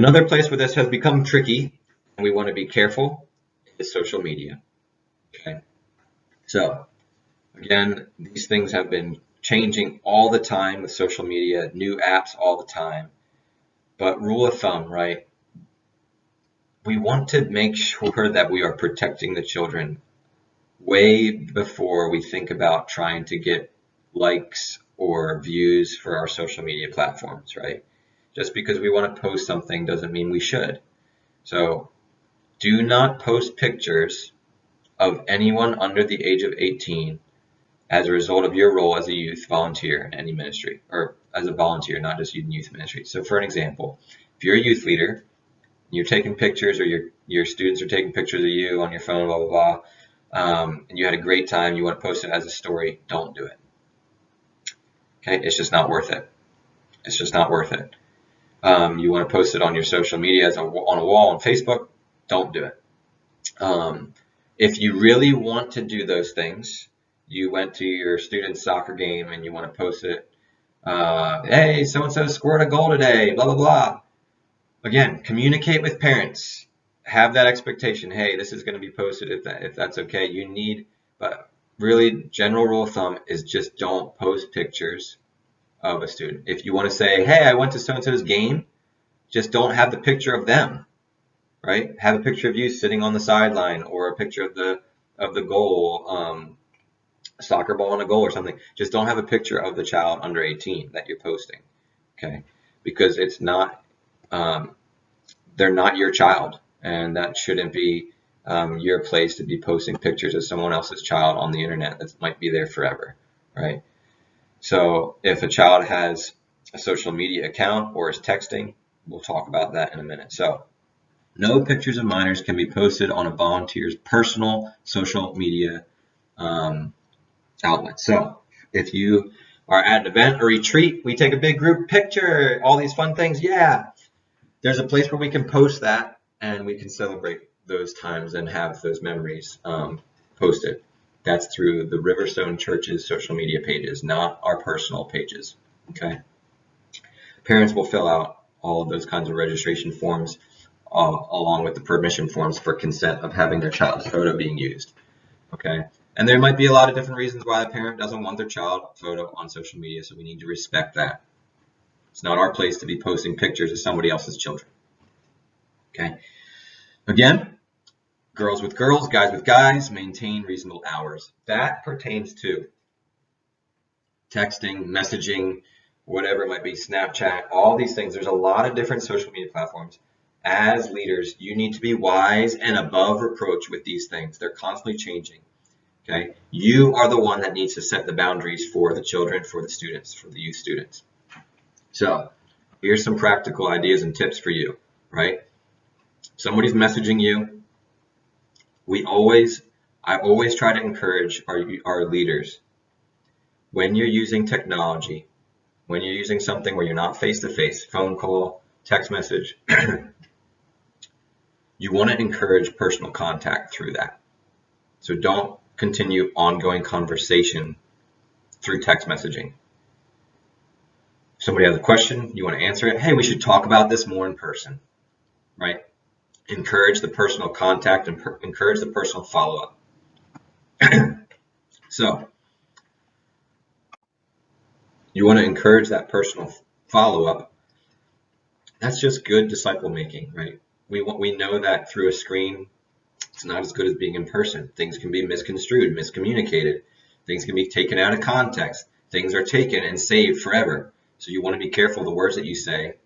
Another place where this has become tricky, and we want to be careful, is social media. Okay. So, again, these things have been changing all the time with social media, new apps all the time. But rule of thumb, right? We want to make sure that we are protecting the children way before we think about trying to get likes or views for our social media platforms, right? Just because we want to post something doesn't mean we should. So do not post pictures of anyone under the age of 18 as a result of your role as a youth volunteer in any ministry, or as a volunteer, not just in youth ministry. So for an example, if you're a youth leader, you're taking pictures, or your students are taking pictures of you on your phone, blah, blah, blah, and you had a great time, you want to post it as a story, don't do it. Okay, it's just not worth it. It's just not worth it. You want to post it on your social media on a wall on Facebook, don't do it. If you really want to do those things, you went to your student's soccer game and you want to post it, hey, so-and-so scored a goal today, blah, blah, blah. Again, communicate with parents. Have that expectation. Hey, this is going to be posted if that's okay. But really, general rule of thumb is just don't post pictures of a student. If you want to say, hey, I went to so-and-so's game, just don't have the picture of them, right? Have a picture of you sitting on the sideline, or a picture of the goal, soccer ball on a goal or something. Just don't have a picture of the child under 18 that you're posting, okay? Because it's not, they're not your child, and that shouldn't be your place to be posting pictures of someone else's child on the internet that might be there forever, right? So if a child has a social media account or is texting, we'll talk about that in a minute. So no pictures of minors can be posted on a volunteer's personal social media outlet. So if you are at an event or retreat, we take a big group picture, all these fun things. Yeah, there's a place where we can post that, and we can celebrate those times and have those memories posted. That's through the Riverstone Church's social media pages, not our personal pages. Okay. Parents will fill out all of those kinds of registration forms along with the permission forms for consent of having their child's photo being used. Okay. And there might be a lot of different reasons why a parent doesn't want their child photo on social media, so we need to respect that. It's not our place to be posting pictures of somebody else's children. Okay. Again, girls with girls, guys with guys, maintain reasonable hours. That pertains to texting, messaging, whatever it might be, Snapchat, all these things. There's a lot of different social media platforms. As leaders, you need to be wise and above reproach with these things. They're constantly changing. Okay? You are the one that needs to set the boundaries for the children, for the students, for the youth students. So here's some practical ideas and tips for you, right? Somebody's messaging you. I always try to encourage our leaders, when you're using technology, when you're using something where you're not face-to-face, phone call, text message, you want to encourage personal contact through that. So don't continue ongoing conversation through text messaging. If somebody has a question, you want to answer it. Hey, we should talk about this more in person, right? Encourage the personal contact and encourage the personal follow-up. So you want to encourage that personal follow-up. That's just good disciple making, right? We know that through a screen, it's not as good as being in person. Things can be misconstrued, miscommunicated. Things can be taken out of context. Things are taken and saved forever. So you want to be careful of the words that you say,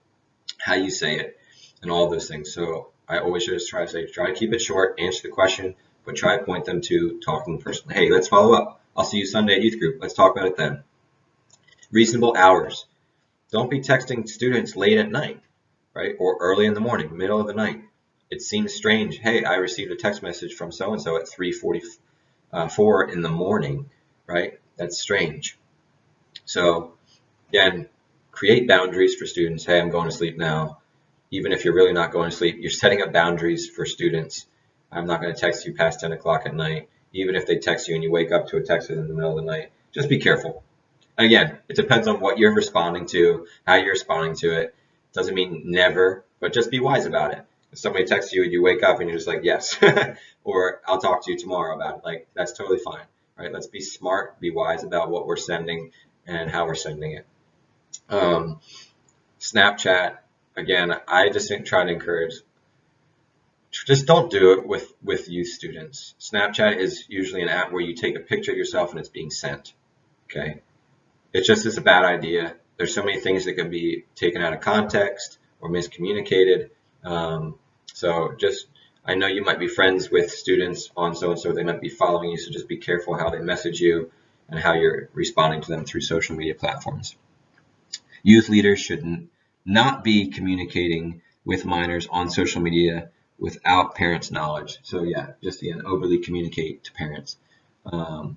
how you say it, and all of those things. So I always just try to keep it short, answer the question, but try to point them to talking to the person. Hey, let's follow up. I'll see you Sunday at youth group. Let's talk about it then. Reasonable hours. Don't be texting students late at night, right? Or early in the morning, middle of the night. It seems strange. Hey, I received a text message from so-and-so at 3:44 in the morning, right? That's strange. So again, create boundaries for students. Hey, I'm going to sleep now. Even if you're really not going to sleep, you're setting up boundaries for students. I'm not going to text you past 10 o'clock at night. Even if they text you and you wake up to a text in the middle of the night, just be careful. Again, it depends on what you're responding to, how you're responding to it. Doesn't mean never, but just be wise about it. If somebody texts you and you wake up and you're just like, yes, or I'll talk to you tomorrow about it, like that's totally fine, right? Let's be smart, be wise about what we're sending and how we're sending it. Snapchat, again, I just try to encourage, just don't do it with youth students. Snapchat is usually an app where you take a picture of yourself and it's being sent. Okay. It just is a bad idea. There's so many things that can be taken out of context or miscommunicated. So just, I know you might be friends with students on so-and-so, they might be following you, so just be careful how they message you and how you're responding to them through social media platforms. Youth leaders should not be communicating with minors on social media without parents' knowledge. So yeah, just again, overly communicate to parents. All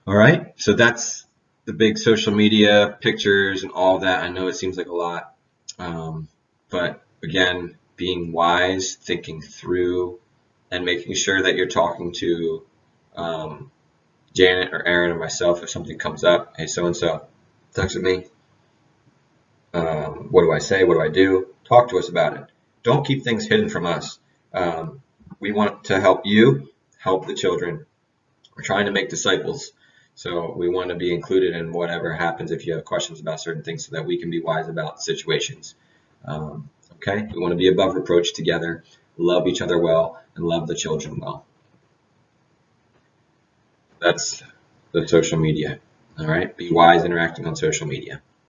right, so that's the big social media pictures and all that. I know it seems like a lot, but again, being wise, thinking through, and making sure that you're talking to Janet or Aaron or myself if something comes up. Hey, so-and-so texted me. What do I say? What do I do? Talk to us about it. Don't keep things hidden from us. We want to help you, help the children. We're trying to make disciples. So we want to be included in whatever happens if you have questions about certain things so that we can be wise about situations. Okay? We want to be above reproach together, love each other well, and love the children well. That's the social media. All right? Be wise interacting on social media.